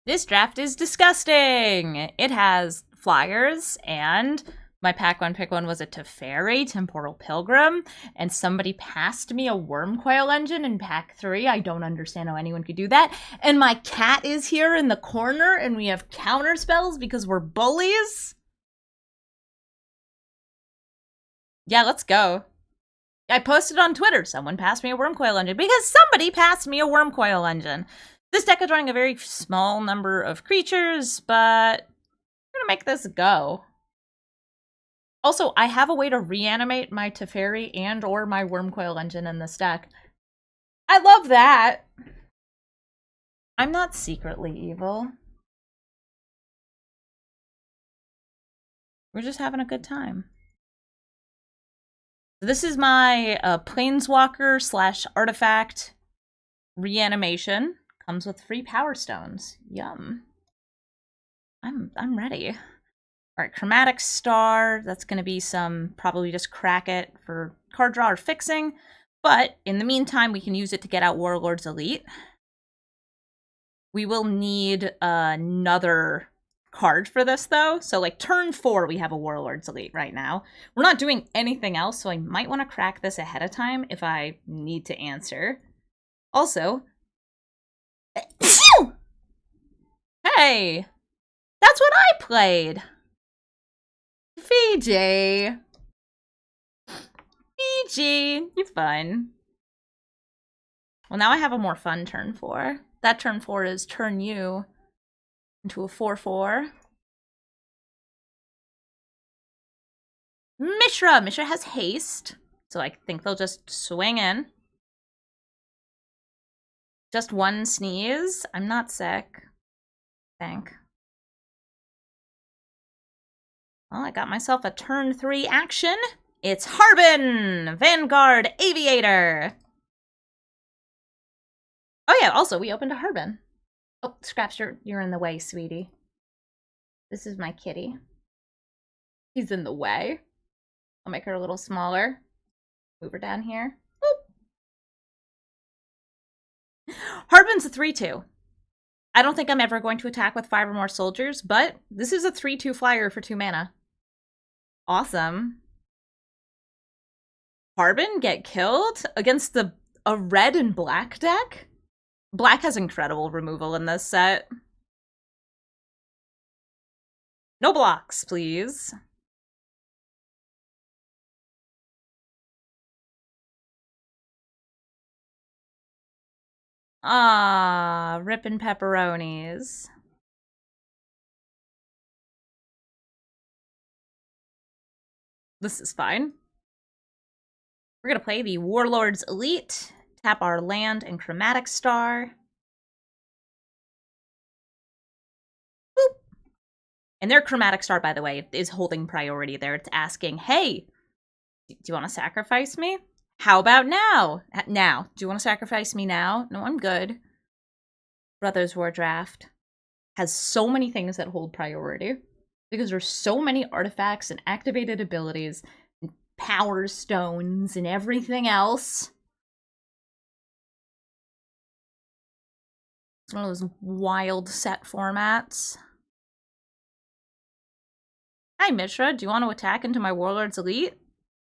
This draft is disgusting. It has flyers, and my pack one pick one was a Teferi, Temporal Pilgrim, and somebody passed me a Wurmcoil engine in pack 3. I don't understand how anyone could do that. And my cat is here in the corner, and we have counter spells because we're bullies. Yeah, let's go. I posted on Twitter, someone passed me a Wurmcoil engine, because somebody passed me a Wurmcoil engine. This deck is drawing a very small number of creatures, but we're gonna make this go. Also, I have a way to reanimate my Teferi and or my Wurmcoil engine in this deck. I love that! I'm not secretly evil. We're just having a good time. This is my Planeswalker / artifact reanimation. Comes with free power stones. Yum. I'm ready. Alright, Chromatic Star. That's gonna be some, probably just crack it for card draw or fixing. But in the meantime, we can use it to get out Warlord's Elite. We will need another card for this, though. So, like, turn 4, we have a Warlord's Elite right now. We're not doing anything else, so I might want to crack this ahead of time if I need to answer. Also... Hey! That's what I played! Fiji! Fiji! You're fun. Well, now I have a more fun turn 4. That turn 4 is turn you into a 4/4. Mishra! Mishra has haste, so I think they'll just swing in. Just one sneeze. I'm not sick. Thank. Well, I got myself a turn 3 action. It's Harbin! Vanguard Aviator! Oh yeah, also, we opened a Harbin. Oh, Scraps, you're in the way, sweetie. This is my kitty. He's in the way. I'll make her a little smaller. Move her down here. Boop. Harbin's a 3/2. I don't think I'm ever going to attack with 5 or more soldiers, but this is a 3/2 flyer for 2 mana. Awesome. Harbin get killed against a red and black deck? Black has incredible removal in this set. No blocks, please. Ah, rippin' pepperonis. This is fine. We're gonna play the Warlord's Elite, tap our land and Chromatic Star. Boop. And their Chromatic Star, by the way, is holding priority there. It's asking, hey, do you want to sacrifice me? How about now? Now. Do you want to sacrifice me now? No, I'm good. Brothers War Draft has so many things that hold priority because there's so many artifacts and activated abilities and power stones and everything else. It's one of those wild set formats. Hi, Mishra. Do you want to attack into my Warlord's Elite?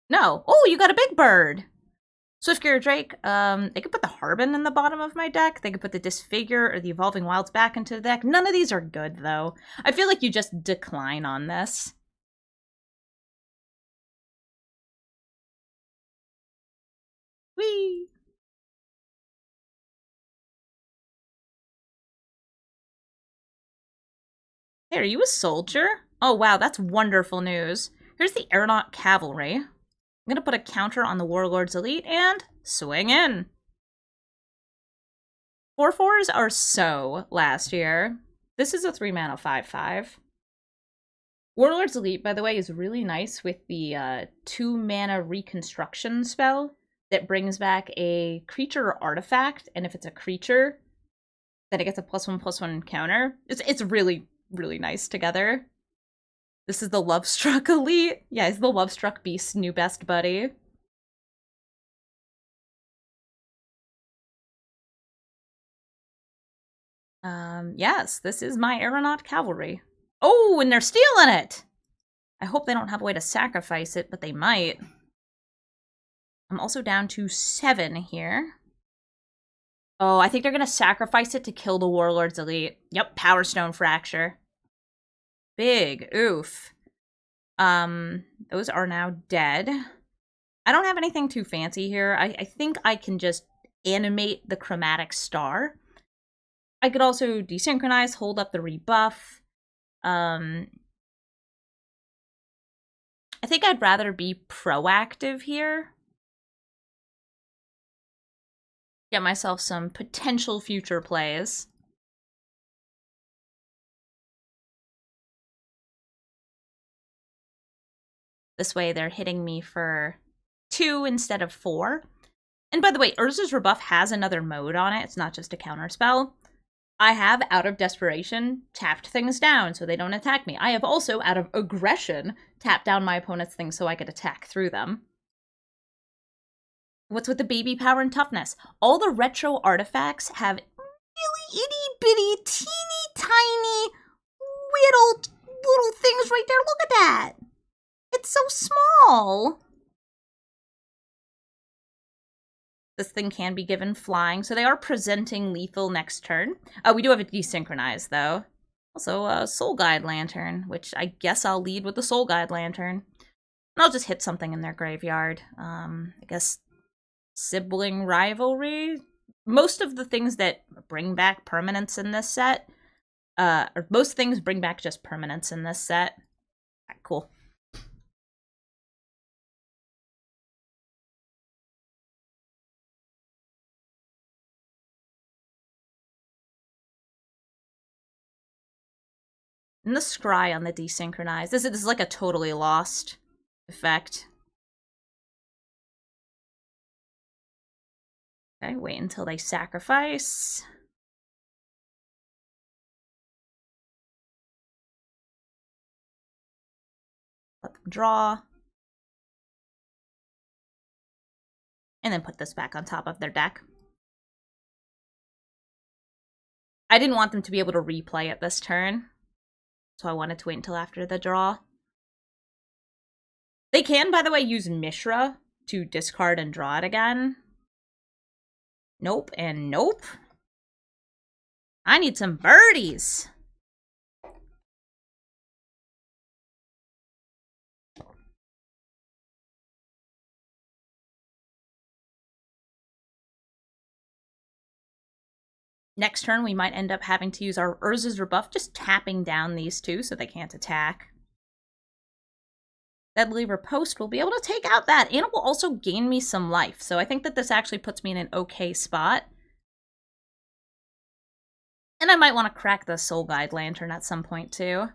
No. Oh, you got a big bird! Swiftgear Drake, they could put the Harbin in the bottom of my deck. They could put the Disfigure or the Evolving Wilds back into the deck. None of these are good, though. I feel like you just decline on this. Whee! Hey, are you a soldier? Oh, wow, that's wonderful news. Here's the Aeronaut Cavalry. I'm gonna put a counter on the Warlord's Elite and swing in. 4/4s are so last year. This is a 3-mana 5/5. Warlord's Elite, by the way, is really nice with the 2-mana Reconstruction spell that brings back a creature or artifact, and if it's a creature, then it gets a +1/+1 counter. It's really, really nice together. This is the Lovestruck Elite. Yeah, it's the Lovestruck Beast's new best buddy. Yes, this is my aeronaut cavalry. Oh, and they're stealing it! I hope they don't have a way to sacrifice it, but they might. I'm also down to 7 here. Oh, I think they're gonna sacrifice it to kill the Warlord's Elite. Yep, Power Stone Fracture. Big. Oof. Those are now dead. I don't have anything too fancy here. I think I can just animate the chromatic star. I could also desynchronize, hold up the rebuff. I think I'd rather be proactive here. Get myself some potential future plays. This way they're hitting me for 2 instead of 4. And by the way, Urza's Rebuff has another mode on it. It's not just a counterspell. I have, out of desperation, tapped things down so they don't attack me. I have also, out of aggression, tapped down my opponent's things so I could attack through them. What's with the baby power and toughness? All the retro artifacts have really itty-bitty, teeny, tiny, whittled little things right there. Look at that! It's so small! This thing can be given flying, so they are presenting lethal next turn. We do have it desynchronized, though. Also, a Soul Guide Lantern, which I guess I'll lead with the Soul Guide Lantern. And I'll just hit something in their graveyard. I guess sibling rivalry? Most of the things that bring back permanents in this set, or most things bring back just permanents in this set. Alright, cool. And the scry on the desynchronized. This is like a totally lost effect. Okay, wait until they sacrifice. Let them draw. And then put this back on top of their deck. I didn't want them to be able to replay it this turn, so I wanted to wait until after the draw. They can, by the way, use Mishra to discard and draw it again. Nope and nope. I need some birdies. Next turn, we might end up having to use our Urza's Rebuff, just tapping down these two so they can't attack. Deadly Riposte will be able to take out that, and it will also gain me some life. So I think that this actually puts me in an okay spot. And I might want to crack the Soul Guide Lantern at some point, too.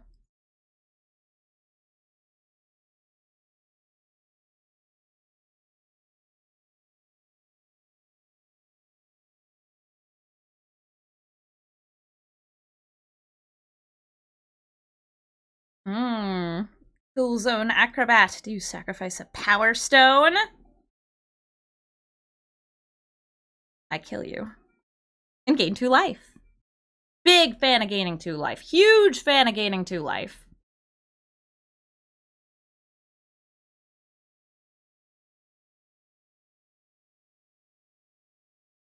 Cool Zone Acrobat. Do you sacrifice a Power Stone? I kill you. And gain 2 life. Big fan of gaining 2 life. Huge fan of gaining 2 life.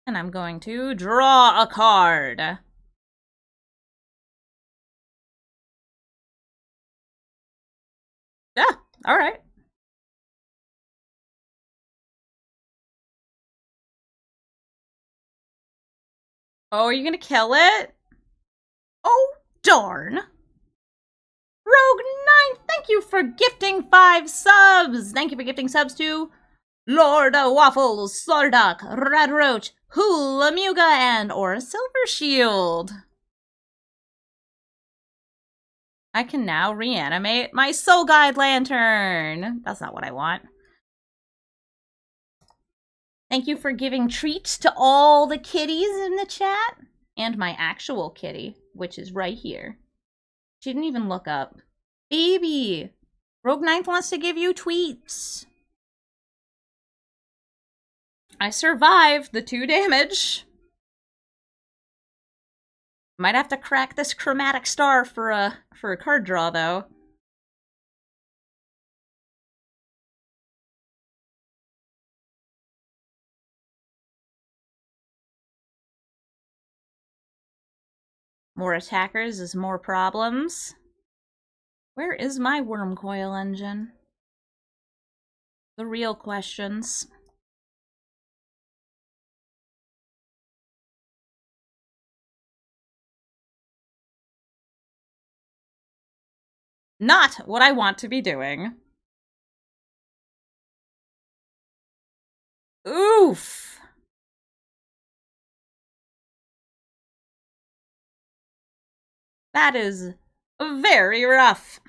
And I'm going to draw a card. Yeah, alright. Oh, are you gonna kill it? Oh, darn. Rogue Knight, thank you for gifting 5 subs. Thank you for gifting subs to Lord of Waffles, Slarduck, Red Roach, Hula Muga, and or Silver Shield. I can now reanimate my Soul Guide Lantern. That's not what I want. Thank you for giving treats to all the kitties in the chat. And my actual kitty, which is right here. She didn't even look up. Baby! Rogue Ninth wants to give you tweets. I survived the 2 damage. Might have to crack this chromatic star for a card draw, though. More attackers is more problems. Where is my Wurmcoil engine? The real questions. Not what I want to be doing. Oof! That is very rough.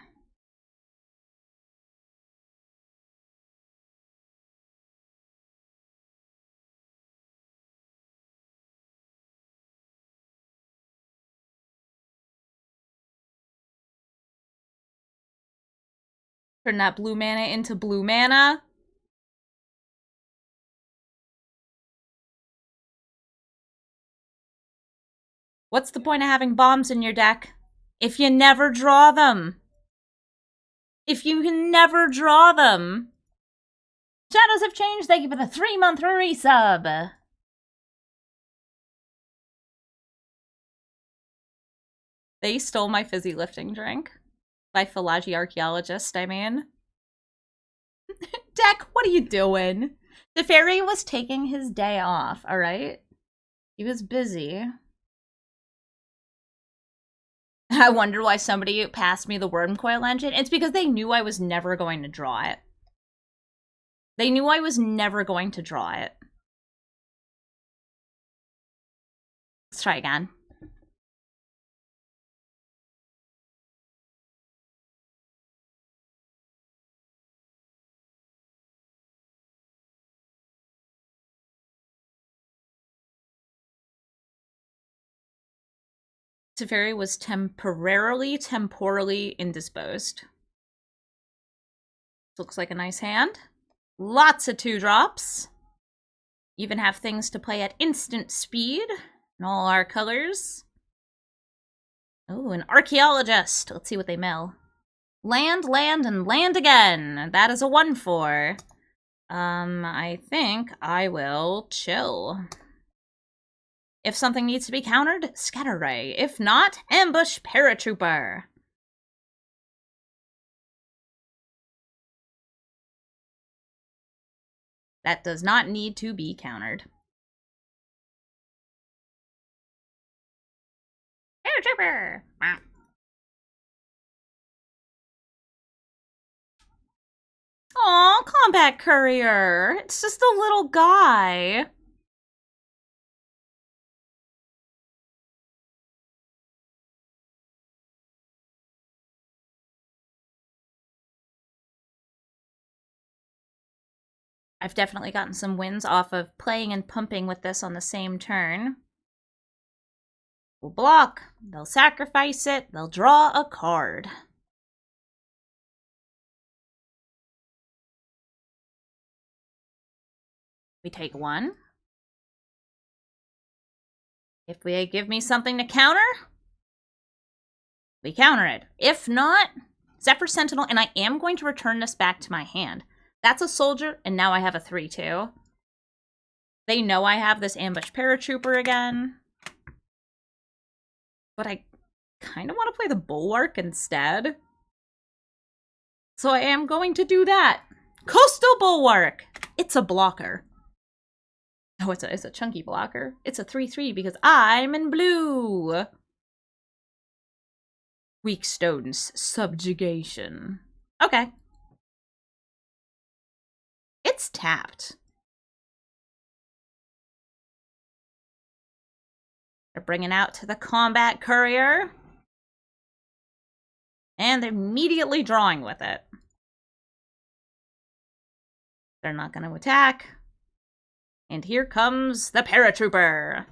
Turn that blue mana into blue mana. What's the point of having bombs in your deck if you never draw them? If you can never draw them. Shadows have changed. Thank you for the 3-month resub. They stole my fizzy lifting drink. By Philology Archaeologist, I mean. Deck, what are you doing? The fairy was taking his day off, alright? He was busy. I wonder why somebody passed me the Wurmcoil engine. It's because they knew I was never going to draw it. They knew I was never going to draw it. Let's try again. Teferi was temporarily indisposed. Looks like a nice hand. Lots of 2-drops. Even have things to play at instant speed in all our colors. Oh, an archaeologist. Let's see what they mill. Land, land, and land again. That is a 1/4. I think I will chill. If something needs to be countered, Scatter Ray. If not, Ambush Paratrooper. That does not need to be countered. Paratrooper! Aw, Combat Courier. It's just a little guy. I've definitely gotten some wins off of playing and pumping with this on the same turn. We'll block. They'll sacrifice it. They'll draw a card. We take 1. If they give me something to counter, we counter it. If not, Zephyr Sentinel, and I am going to return this back to my hand. That's a soldier, and now I have a 3/2. They know I have this Ambush Paratrooper again. But I kind of want to play the Bulwark instead. So I am going to do that. Coastal Bulwark! It's a blocker. Oh, it's a chunky blocker. It's a 3/3 because I'm in blue. Weak Stone's Subjugation. Okay. It's tapped. They're bringing out to the Combat Courier. And they're immediately drawing with it. They're not going to attack. And here comes the Paratrooper.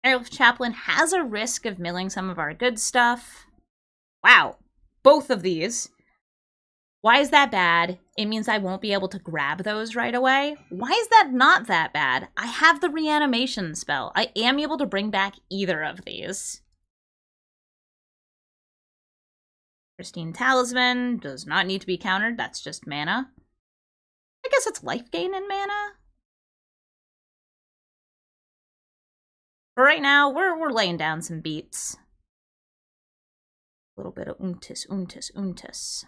Airlift Chaplain has a risk of milling some of our good stuff. Wow. Both of these. Why is that bad? It means I won't be able to grab those right away. Why is that not that bad? I have the reanimation spell. I am able to bring back either of these. Pristine Talisman does not need to be countered. That's just mana. I guess it's life gain in mana. But right now, we're laying down some beats. A little bit of untis.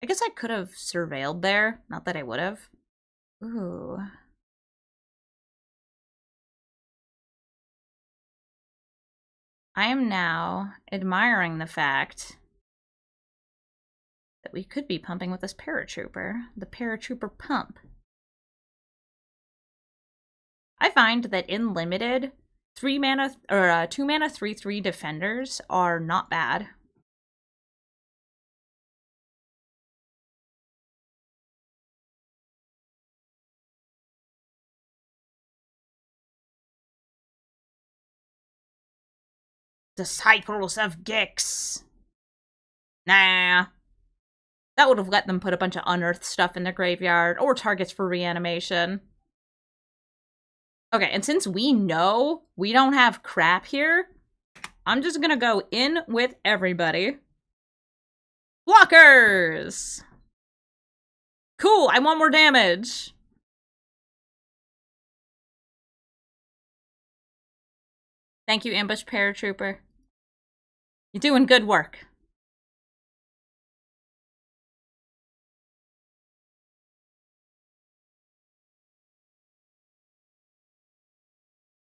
I guess I could have surveilled there. Not that I would have. Ooh. I am now admiring the fact that we could be pumping with this paratrooper. The paratrooper pump. I find that in limited, 2 mana 3/3 defenders are not bad. Disciples of Gix. Nah. That would have let them put a bunch of unearthed stuff in the graveyard, or targets for reanimation. Okay, and since we know we don't have crap here, I'm just gonna go in with everybody. Blockers! Cool, I want more damage. Thank you, Ambush Paratrooper. You're doing good work.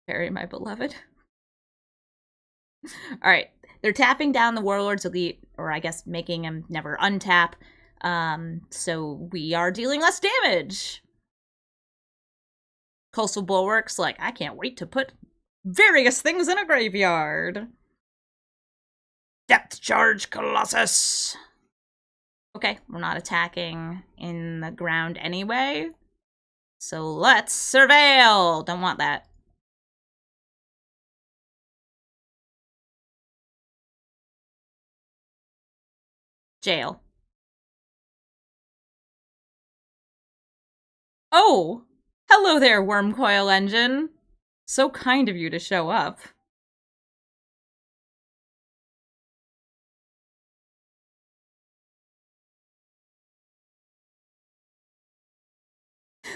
Very, my beloved. Alright, they're tapping down the Warlord's Elite, or I guess making him never untap, so we are dealing less damage. Coastal Bulwark's like, I can't wait to put various things in a graveyard. Depth Charge Colossus! Okay, we're not attacking in the ground anyway, so let's surveil! Don't want that. Jail. Oh! Hello there, Wurmcoil Engine! So kind of you to show up.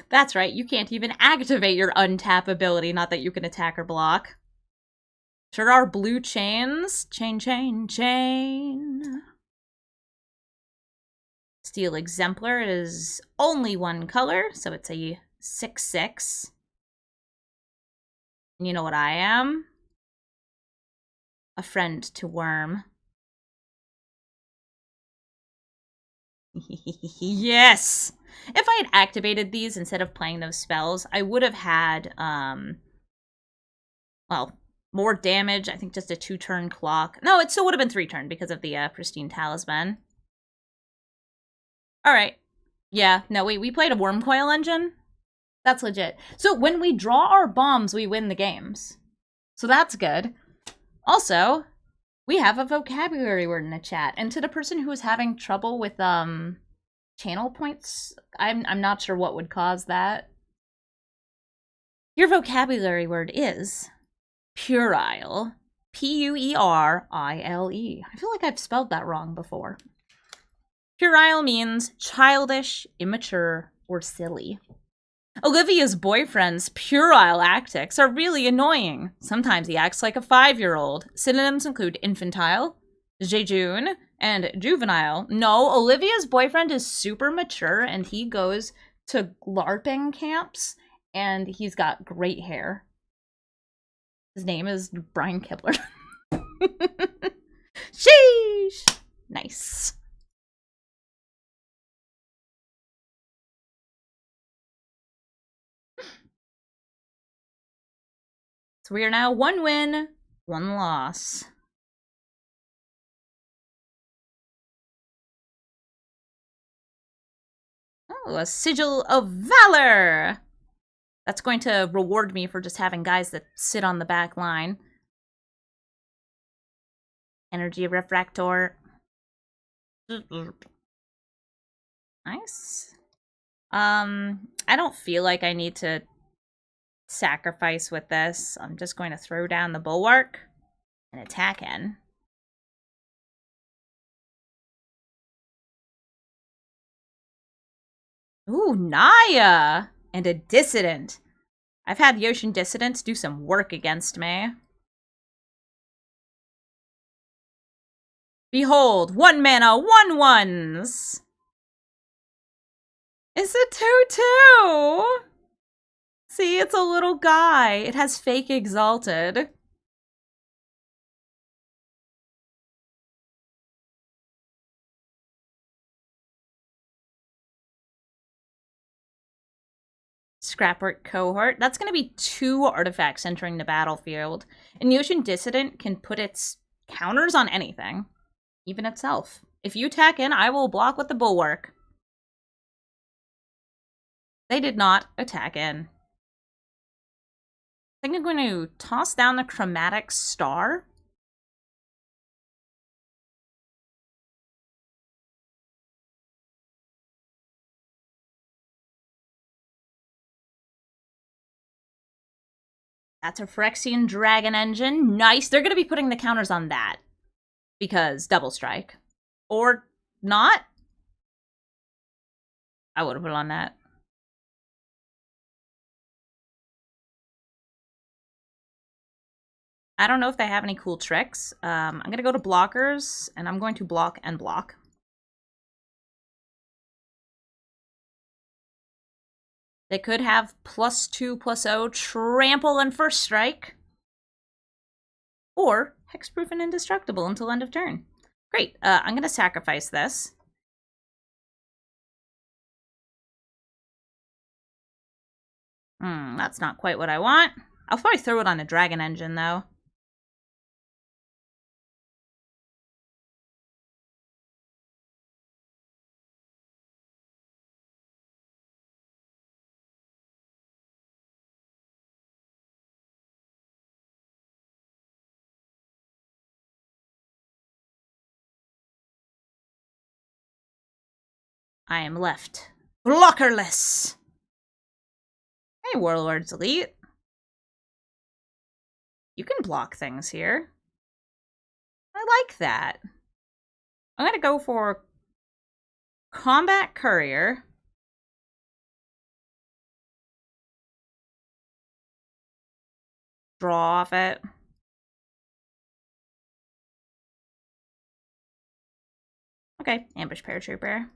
That's right, you can't even activate your untap ability, not that you can attack or block. Sure are blue chains. Chain. Steel Exemplar is only one color, so it's a 6/6. And you know what I am? A friend to Worm. Yes! If I had activated these instead of playing those spells, I would have had, well, more damage. I think just a 2-turn clock. No, it still would have been 3-turn because of the Pristine Talisman. Alright. Yeah, no, we played a Wurmcoil Engine. That's legit. So when we draw our bombs, we win the games. So that's good. Also, we have a vocabulary word in the chat. And to the person who is having trouble with channel points, I'm not sure what would cause that. Your vocabulary word is puerile. Puerile. I feel like I've spelled that wrong before. Puerile means childish, immature, or silly. Olivia's boyfriend's puerile antics are really annoying. Sometimes he acts like a 5-year-old. Synonyms include infantile, jejune, and juvenile. No, Olivia's boyfriend is super mature and he goes to LARPing camps and he's got great hair. His name is Brian Kibler. Sheesh! Nice. So we are now 1 win, 1 loss. Oh, a Sigil of Valor! That's going to reward me for just having guys that sit on the back line. Energy Refractor. Nice. I don't feel like I need to sacrifice with this. I'm just going to throw down the bulwark and attack in. Ooh, Naya! And a dissident. I've had the ocean dissidents do some work against me. Behold, 1 mana, 1/1s! It's a 2/2! See, it's a little guy. It has fake exalted. Scrapwork cohort. That's going to be 2 artifacts entering the battlefield. And the Ocean Dissident can put its counters on anything, even itself. If you attack in, I will block with the bulwark. They did not attack in. I think I'm going to toss down the Chromatic Star. That's a Phyrexian Dragon Engine. Nice. They're going to be putting the counters on that. Because double strike. Or not? I would have put on that. I don't know if they have any cool tricks. I'm going to go to blockers, and I'm going to block and block. They could have +2/+0, trample, and first strike. Or hexproof and indestructible until end of turn. Great. I'm going to sacrifice this. That's not quite what I want. I'll probably throw it on a Dragon Engine, though. I am left blockerless. Hey, Warlord's Elite. You can block things here. I like that. I'm going to go for Combat Courier. Draw off it. Okay, Ambush Paratrooper.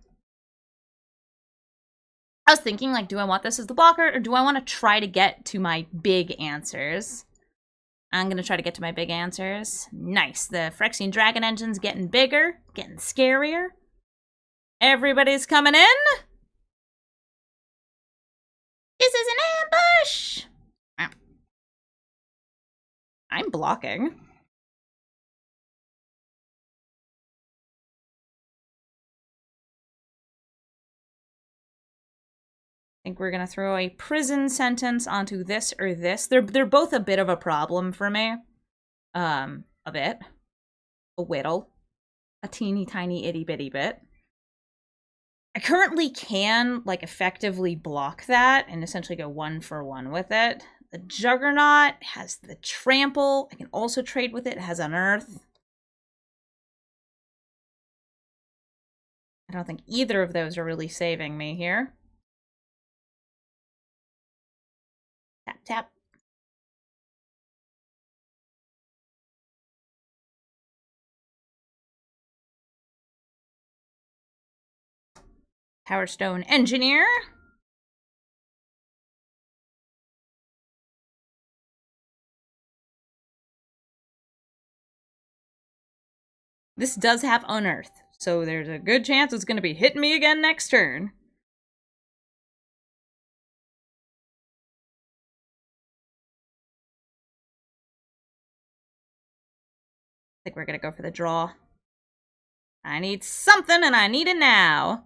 I was thinking, like, do I want this as the blocker, or do I want to try to get to my big answers? I'm going to try to get to my big answers. Nice. The Phyrexian Dragon Engine's getting bigger, getting scarier. Everybody's coming in. This is an ambush! I'm blocking. I think we're going to throw a prison sentence onto this or this. They're both a bit of a problem for me. A bit. A whittle. A teeny tiny itty bitty bit. I currently can, like, effectively block that and essentially go 1-for-1 with it. The Juggernaut has the trample. I can also trade with it. It has unearth. I don't think either of those are really saving me here. Tap, tap. Power Stone Engineer. This does have unearth, so there's a good chance it's going to be hitting me again next turn. I think we're going to go for the draw. I need something, and I need it now.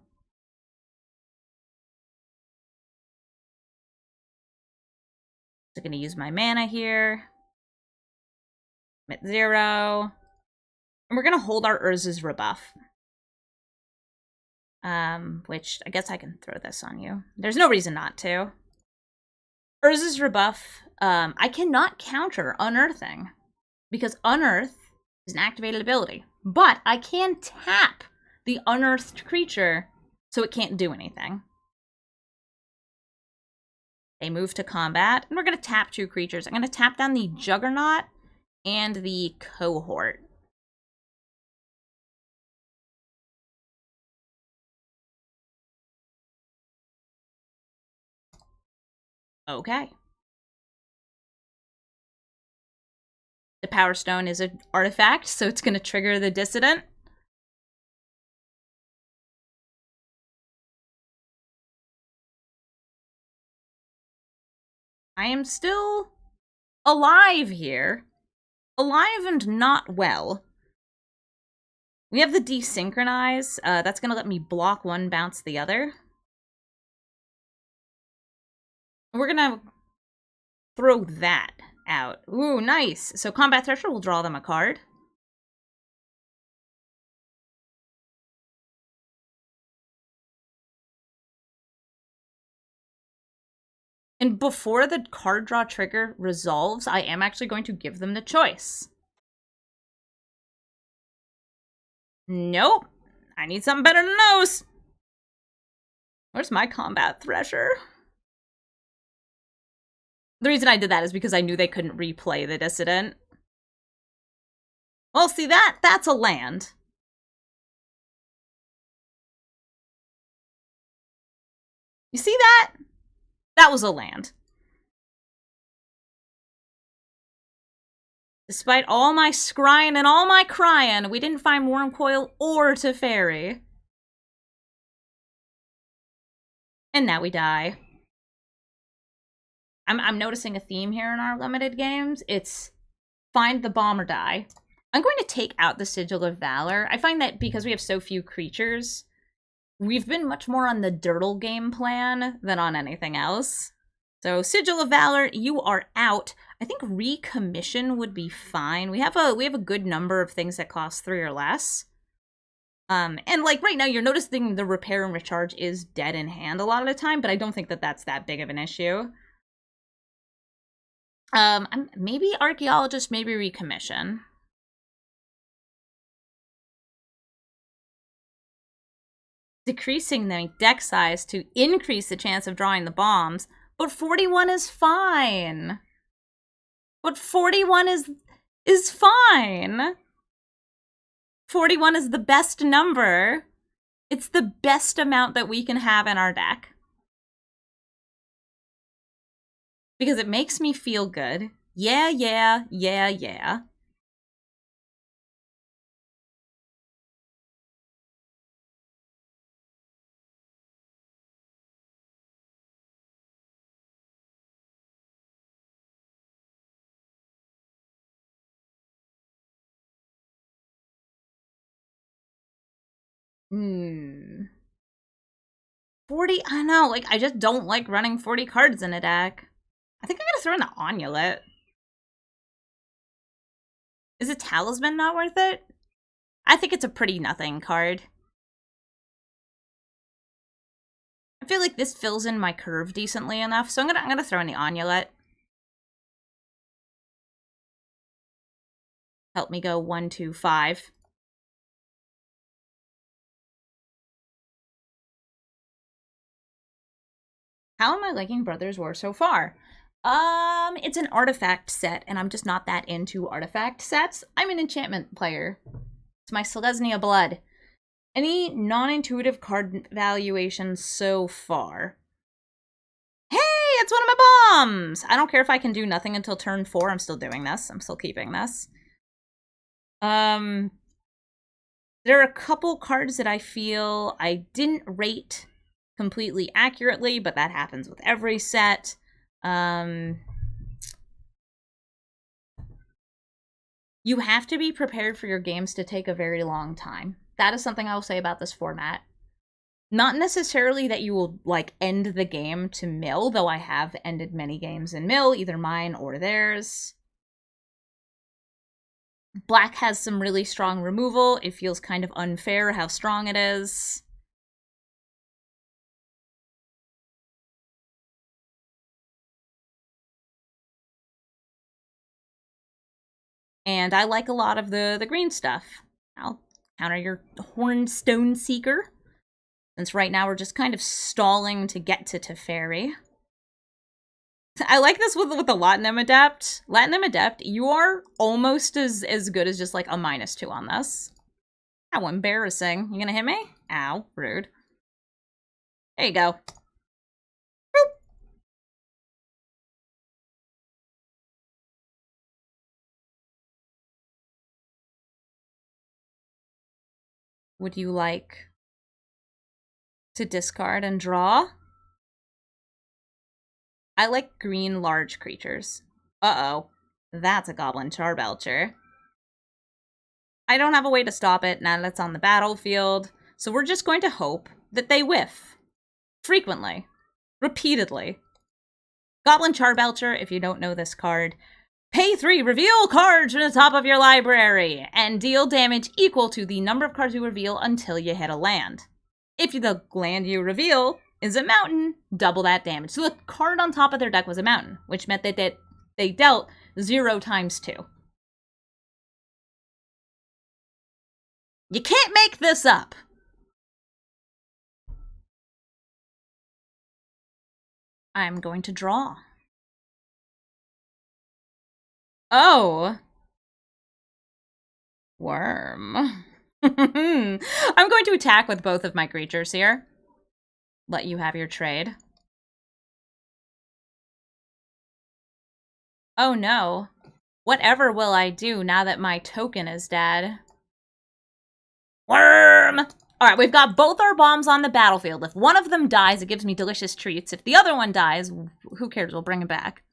So I'm going to use my mana here. I'm at 0. And we're going to hold our Urza's rebuff. Which I guess I can throw this on you. There's no reason not to. Urza's rebuff. I cannot counter Unearthing because Unearth is an activated ability. But I can tap the unearthed creature so it can't do anything. They move to combat, and we're going to tap 2 creatures. I'm going to tap down the Juggernaut and the Cohort. Okay. The Power Stone is an artifact, so it's going to trigger the Dissident. I am still alive here. Alive and not well. We have the Desynchronize. That's going to let me block one, bounce the other. We're going to throw that out. Ooh, nice. So Combat Thresher will draw them a card. And before the card draw trigger resolves, I am actually going to give them the choice. Nope. I need something better than those. Where's my Combat Thresher? The reason I did that is because I knew they couldn't replay the Dissident. Well, see, that's a land. You see that? That was a land. Despite all my scrying and all my crying, we didn't find Wurmcoil or Teferi. And now we die. I'm noticing a theme here in our limited games. It's find the bomb or die. I'm going to take out the Sigil of Valor. I find that because we have so few creatures, we've been much more on the Dirtle game plan than on anything else. So Sigil of Valor, you are out. I think Recommission would be fine. We have a good number of things that cost 3 or less. And like right now, you're noticing the Repair and Recharge is dead in hand a lot of the time, but I don't think that that's that big of an issue. Maybe Archaeologist, maybe Recommission. Decreasing the deck size to increase the chance of drawing the bombs, but 41 is fine. But 41 is fine. 41 is the best number. It's the best amount that we can have in our deck. Because it makes me feel good. Yeah, yeah, yeah, yeah. Hmm. 40, I know, like, I just don't like running 40 cards in a deck. I think I gotta throw in the Onulet. Is a Talisman not worth it? I think it's a pretty nothing card. I feel like this fills in my curve decently enough, so I'm gonna throw in the Onulet. Help me go 1, 2, 5. How am I liking Brothers War so far? It's an artifact set, and I'm just not that into artifact sets. I'm an enchantment player. It's my Selesnya blood. Any non-intuitive card valuations so far? Hey, it's one of my bombs! I don't care if I can do nothing until turn 4. I'm still doing this. I'm still keeping this. There are a couple cards that I feel I didn't rate completely accurately, but that happens with every set. You have to be prepared for your games to take a very long time. That is something I will say about this format. Not necessarily that you will, like, end the game to mill, though I have ended many games in mill, either mine or theirs. Black has some really strong removal. It feels kind of unfair how strong it is. And I like a lot of the green stuff. I'll counter your Hornstone Seeker, since right now we're just kind of stalling to get to Teferi. I like this with the Latinum Adept. Latinum Adept, you are almost as good as just like a -2 on this. How embarrassing. You gonna hit me? Ow, rude. There you go. Boop. Would you like to discard and draw? I like green large creatures. Uh-oh. That's a Goblin Charbelcher. I don't have a way to stop it now that it's on the battlefield, so we're just going to hope that they whiff. Frequently. Repeatedly. Goblin Charbelcher, if you don't know this card, pay 3, reveal cards from the top of your library, and deal damage equal to the number of cards you reveal until you hit a land. If the land you reveal is a mountain, double that damage. So the card on top of their deck was a mountain, which meant that they dealt 0 times 2. You can't make this up! I'm going to draw. Oh! Worm. I'm going to attack with both of my creatures here. Let you have your trade. Oh no. Whatever will I do now that my token is dead? Worm! Alright, we've got both our bombs on the battlefield. If one of them dies, it gives me delicious treats. If the other one dies, who cares? We'll bring it back.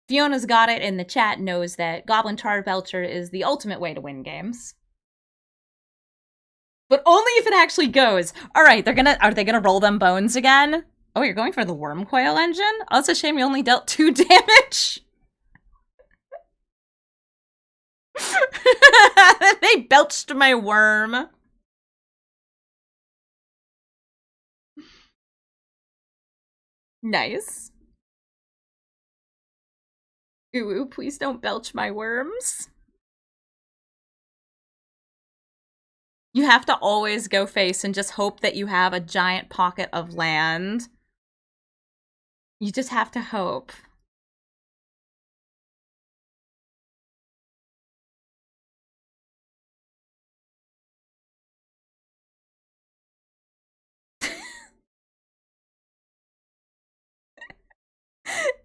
Fiona's got it in the chat, knows that Goblin Charbelcher is the ultimate way to win games. But only if it actually goes. Alright, are they gonna roll them bones again? Oh, you're going for the Wurmcoil engine? Oh, it's a shame you only dealt 2 damage. They belched my worm. Nice. Ooh, please don't belch my worms. You have to always go face and just hope that you have a giant pocket of land. You just have to hope.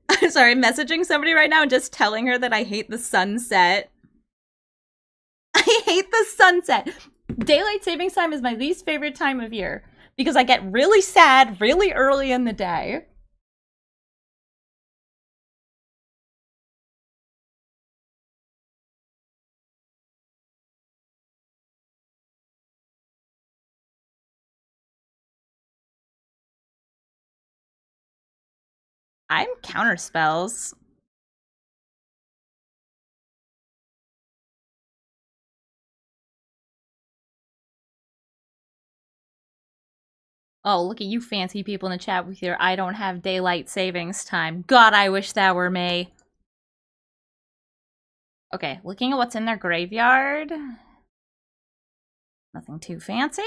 I'm sorry, messaging somebody right now and just telling her that I hate the sunset. I hate the sunset. Daylight savings time is my least favorite time of year because I get really sad really early in the day. I'm counterspells. Oh, look at you fancy people in the chat with your I don't have daylight savings time. God, I wish that were me. Okay, looking at what's in their graveyard. Nothing too fancy.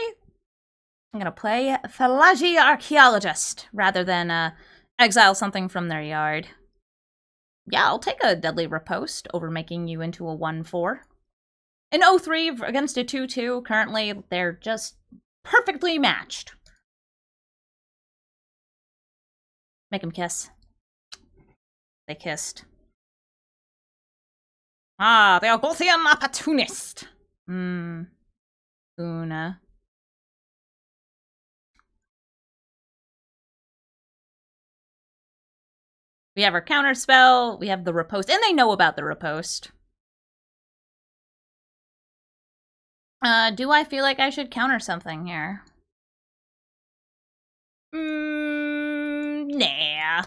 I'm gonna play Thalagi Archaeologist rather than exile something from their yard. Yeah, I'll take a Deadly Riposte over making you into a 1/4. An 0/3 against a 2/2. Currently, they're just perfectly matched. Make them kiss. They kissed. Ah, the Argothian Opportunist. Una. We have our counterspell, we have the riposte, and they know about the riposte. Do I feel like I should counter something here? Nah.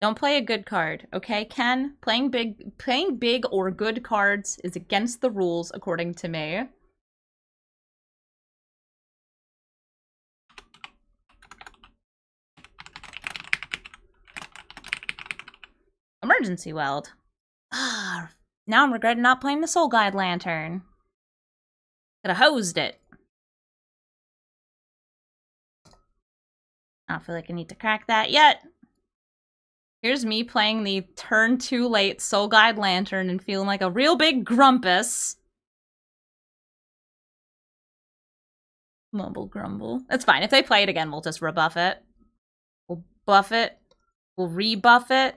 Don't play a good card, okay, Ken? Playing big or good cards is against the rules, according to me. Emergency Weld. Ah, now I'm regretting not playing the Soul Guide Lantern. Could've hosed it. I don't feel like I need to crack that yet. Here's me playing the turn 2 late Soul Guide Lantern and feeling like a real big grumpus. Mumble grumble. That's fine. If they play it again, we'll just rebuff it. We'll buff it. We'll rebuff it.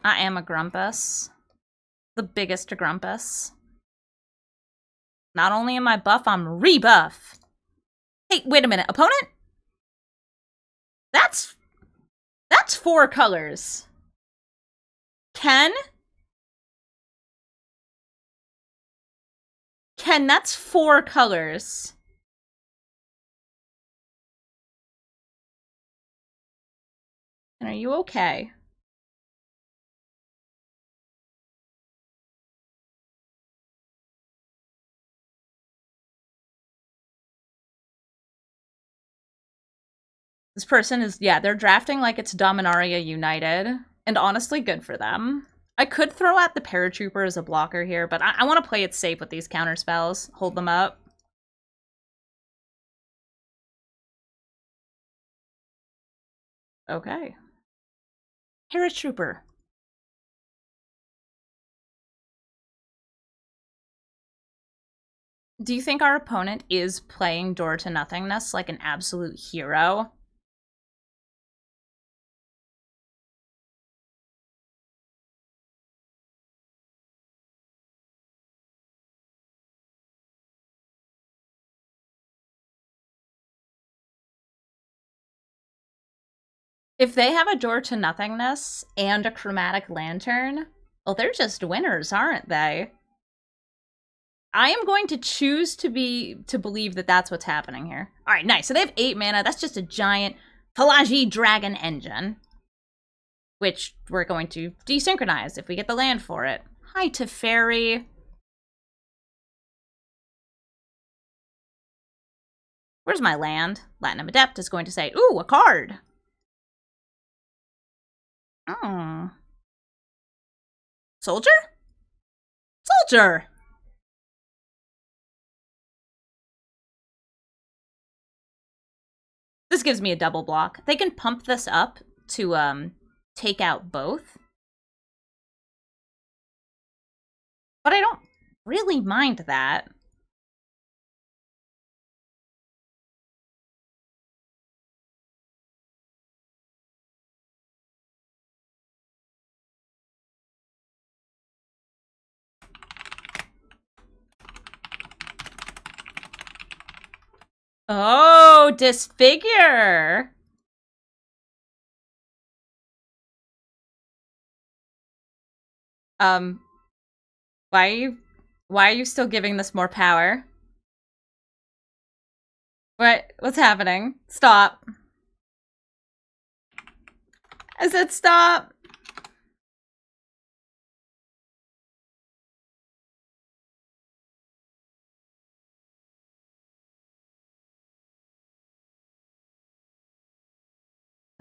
I am a grumpus. The biggest grumpus. Not only am I buff, I'm rebuff. Hey, wait a minute. Opponent? That's 4 colors. Ken, that's 4 colors. And are you okay? This person is, yeah, they're drafting like it's Dominaria United. And honestly, good for them. I could throw out the Paratrooper as a blocker here, but I want to play it safe with these counter spells. Hold them up. Okay. Paratrooper. Do you think our opponent is playing Door to Nothingness like an absolute hero? If they have a Door to Nothingness and a Chromatic Lantern, well, they're just winners, aren't they? I am going to choose to believe that that's what's happening here. All right, nice. So they have 8 mana. That's just a giant Pelagi Dragon Engine, which we're going to desynchronize if we get the land for it. Hi, Teferi. Where's my land? Platinum Adept is going to say, ooh, a card. Oh. Soldier? Soldier! This gives me a double block. They can pump this up to take out both. But I don't really mind that. Oh, disfigure! Why are you still giving this more power? What's happening? Stop. I said stop.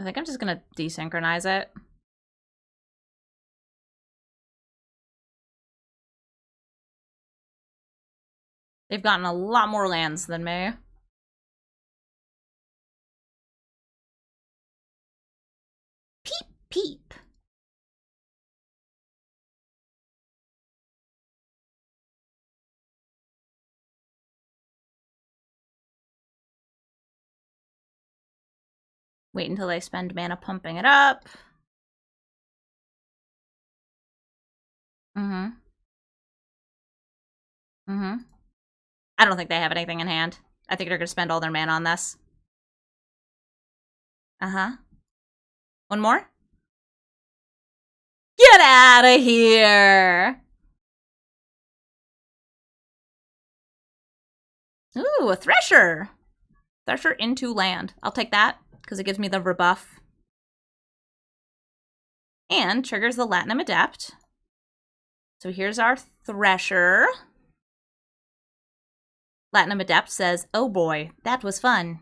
I think I'm just gonna desynchronize it. They've gotten a lot more lands than me. Peep, peep. Wait until they spend mana pumping it up. Mm-hmm. Mm-hmm. I don't think they have anything in hand. I think they're gonna spend all their mana on this. Uh-huh. One more? Get out of here! Ooh, a Thresher! Thresher into land. I'll take that. because it gives me the rebuff. And triggers the Latinum Adept. So here's our Thresher. Latinum Adept says, "Oh boy, that was fun."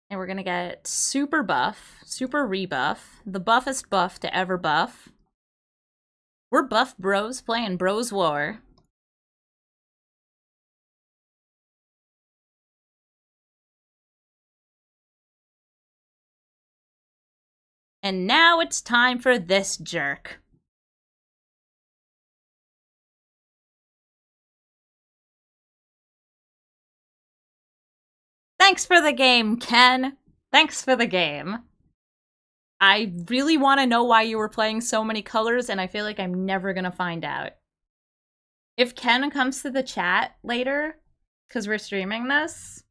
And we're gonna get super buff, super rebuff, the buffest buff to ever buff. We're buff bros playing Bros War. And now it's time for this jerk. Thanks for the game, Ken. Thanks for the game. I really want to know why you were playing so many colors, and I feel like I'm never gonna find out. If Ken comes to the chat later, because we're streaming this,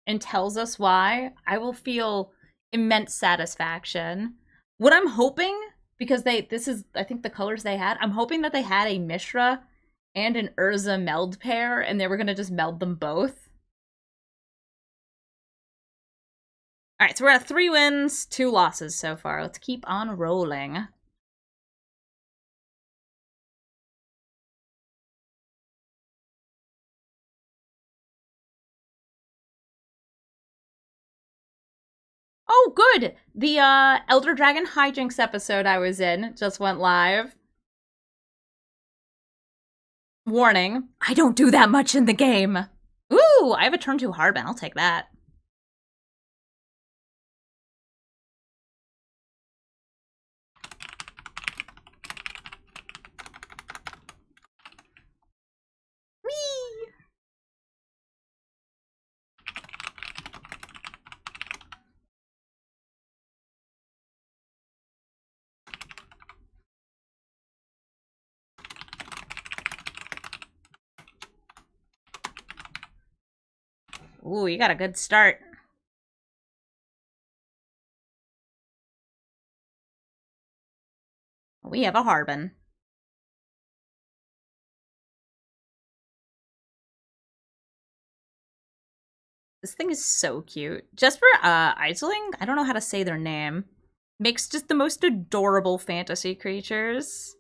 and tells us why, I will feel immense satisfaction. What I'm hoping, because this is, I think, the colors they had, I'm hoping that they had a Mishra and an Urza meld pair, and they were gonna just meld them both. Alright, so we're at 3 wins, 2 losses so far. Let's keep on rolling. Oh, good! The Elder Dragon Hijinks episode I was in just went live. Warning, I don't do that much in the game. Ooh, I have a turn 2 Hardman, I'll take that. Whee! Ooh, you got a good start. We have a Harbin. This thing is so cute. Just for Aisling, I don't know how to say their name, makes just the most adorable fantasy creatures.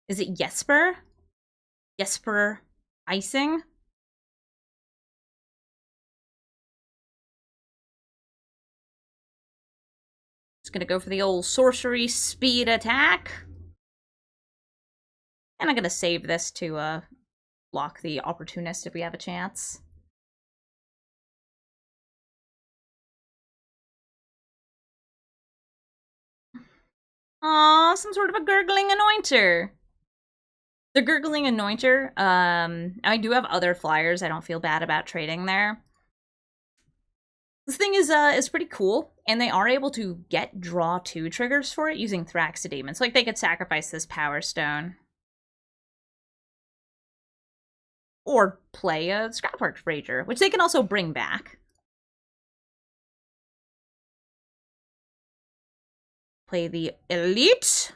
Is it Jesper? Jesper Icing? Just gonna go for the old sorcery speed attack. And I'm gonna save this to block the opportunist if we have a chance. Aw, some sort of a gurgling anointer. The gurgling anointer, I do have other flyers. I don't feel bad about trading there. This thing is pretty cool, and they are able to get draw 2 triggers for it using Thraxidemon. So like they could sacrifice this Power Stone. Or play a Scrapheart Rager, which they can also bring back. Play the Elite.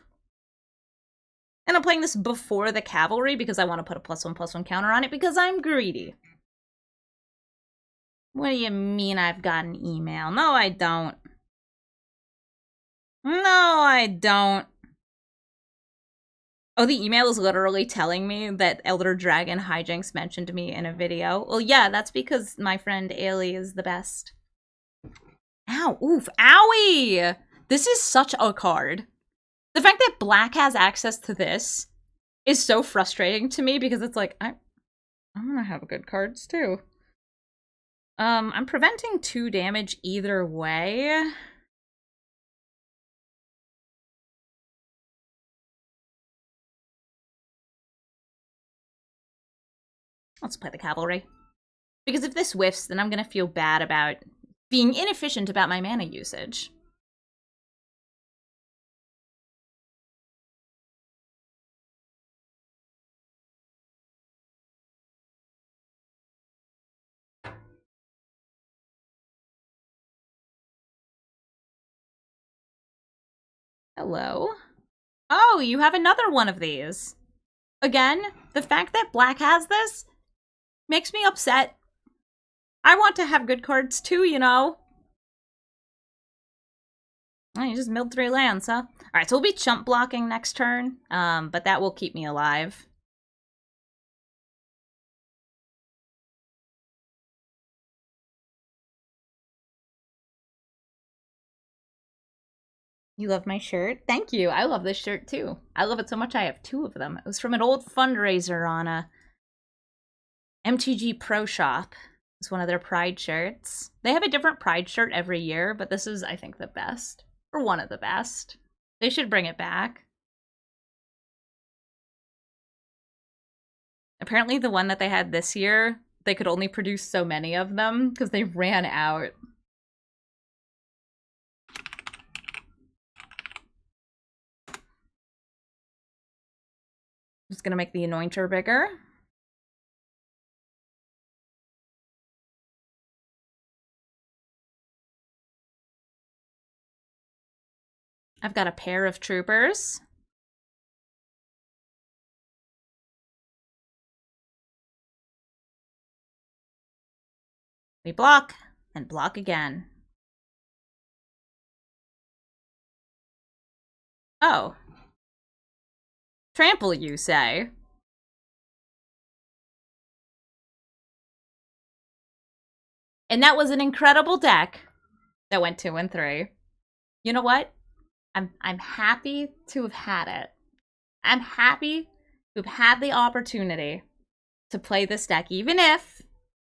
And I'm playing this before the Cavalry because I want to put a +1/+1 counter on it because I'm greedy. What do you mean I've got an email? No, I don't. No, I don't. Oh, the email is literally telling me that Elder Dragon Hijinks mentioned me in a video. Well, yeah, that's because my friend Ailey is the best. Ow, oof, owie! This is such a card. The fact that black has access to this is so frustrating to me because it's like, I want to have good cards too. I'm preventing 2 damage either way. Let's play the Cavalry. Because if this whiffs, then I'm gonna feel bad about being inefficient about my mana usage. Hello. Oh, you have another one of these. Again, the fact that black has this makes me upset. I want to have good cards too, you know. Oh, you just milled 3 lands, huh? Alright, so we'll be chump blocking next turn, but that will keep me alive. You love my shirt? Thank you. I love this shirt too. I love it so much I have 2 of them. It was from an old fundraiser on a MTG Pro Shop. It's one of their Pride shirts. They have a different Pride shirt every year, but this is, I think, the best. Or one of the best. They should bring it back. Apparently the one that they had this year, they could only produce so many of them because they ran out. Just gonna make the anointer bigger. I've got a pair of troopers. We block, and block again. Oh. Trample, you say? And that was an incredible deck that went 2 and 3. You know what? I'm happy to have had it. I'm happy to have had the opportunity to play this deck, even if...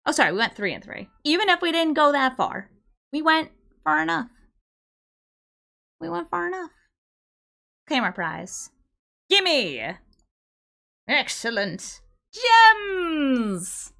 Oh, sorry, we went 3 and 3. Even if we didn't go that far. We went far enough. We went far enough. Claim our prize. Gimme! Excellent. Gems!